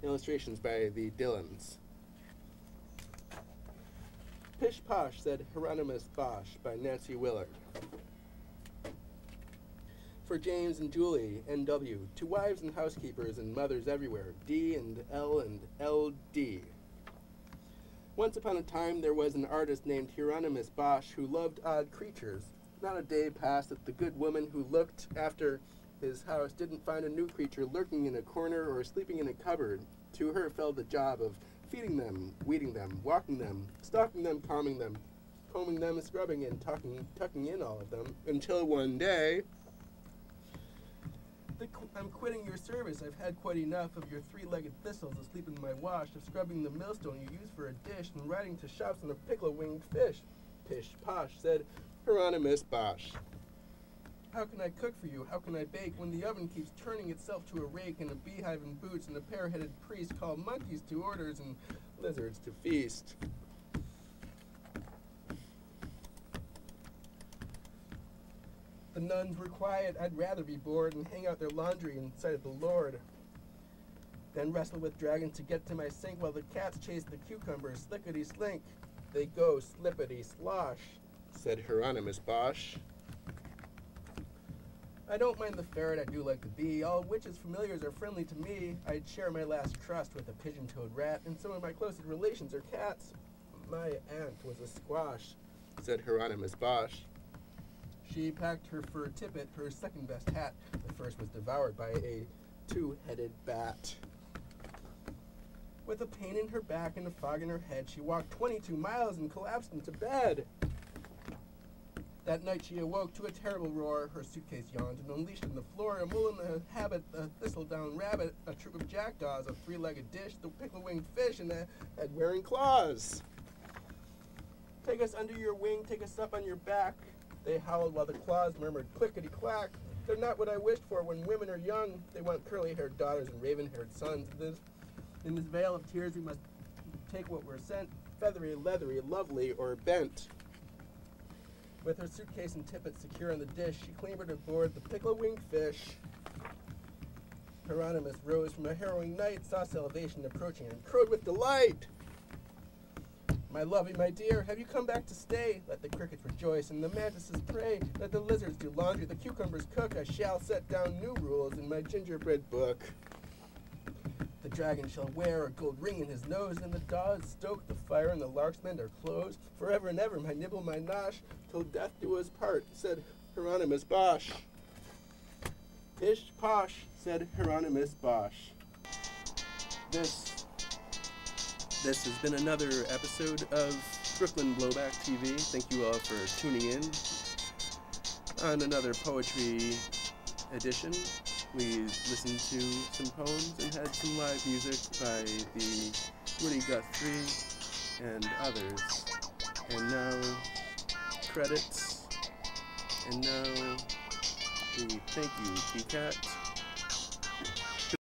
Illustrations by the Dillons. Pish, Posh, said Hieronymus Bosch by Nancy Willard. For James and Julie, N.W., to wives and housekeepers and mothers everywhere, D and L and L.D. Once upon a time there was an artist named Hieronymus Bosch who loved odd creatures. Not a day passed that the good woman who looked after his house didn't find a new creature lurking in a corner or sleeping in a cupboard. To her fell the job of feeding them, weeding them, walking them, stalking them, combing them, scrubbing and tucking in all of them, until one day, I'm quitting your service. I've had quite enough of your three-legged thistles asleep in my wash, of scrubbing the millstone you use for a dish, and riding to shops on a pickle-winged fish. Pish, Posh, said Hieronymus Bosch. How can I cook for you? How can I bake when the oven keeps turning itself to a rake and a beehive in boots and a pair-headed priest call monkeys to orders and lizards to feast? The nuns were quiet. I'd rather be bored and hang out their laundry in sight of the Lord than wrestle with dragons to get to my sink while the cats chase the cucumbers. Slickety-slink. They go slippity-slosh, said Hieronymus Bosch. I don't mind the ferret, I do like the bee. All witches' familiars are friendly to me. I'd share my last crust with a pigeon-toed rat, and some of my closest relations are cats. My aunt was a squash, said Hieronymus Bosch. She packed her fur tippet, her second-best hat. The first was devoured by a two-headed bat. With a pain in her back and a fog in her head, she walked 22 miles and collapsed into bed. That night she awoke to a terrible roar. Her suitcase yawned and unleashed on the floor a mole in a habit, a thistledown rabbit, a troop of jackdaws, a three-legged dish, the pickle-winged fish, and a head-wearing claws. Take us under your wing, take us up on your back. They howled while the claws murmured clickety-clack. They're not what I wished for when women are young. They want curly-haired daughters and raven-haired sons. In this veil of tears we must take what we're sent, feathery, leathery, lovely, or bent. With her suitcase and tippet secure on the dish, she clambered aboard the pickle-winged fish. Hieronymus rose from a harrowing night, saw salvation approaching, and crowed with delight. My lovey, my dear, have you come back to stay? Let the crickets rejoice and the mantises pray. Let the lizards do laundry, the cucumbers cook. I shall set down new rules in my gingerbread book. The dragon shall wear a gold ring in his nose, and the daws stoke the fire, and the larks mend our clothes. Forever and ever, my nibble, my nosh, till death do us part, said Hieronymus Bosch. Pish, Posh, said Hieronymus Bosch. This has been another episode of Brooklyn Blowback TV. Thank you all for tuning in on another poetry edition. We listened to some poems and had some live music by the Woody Guthrie and others. And now, credits. And now, the thank you, PCAT.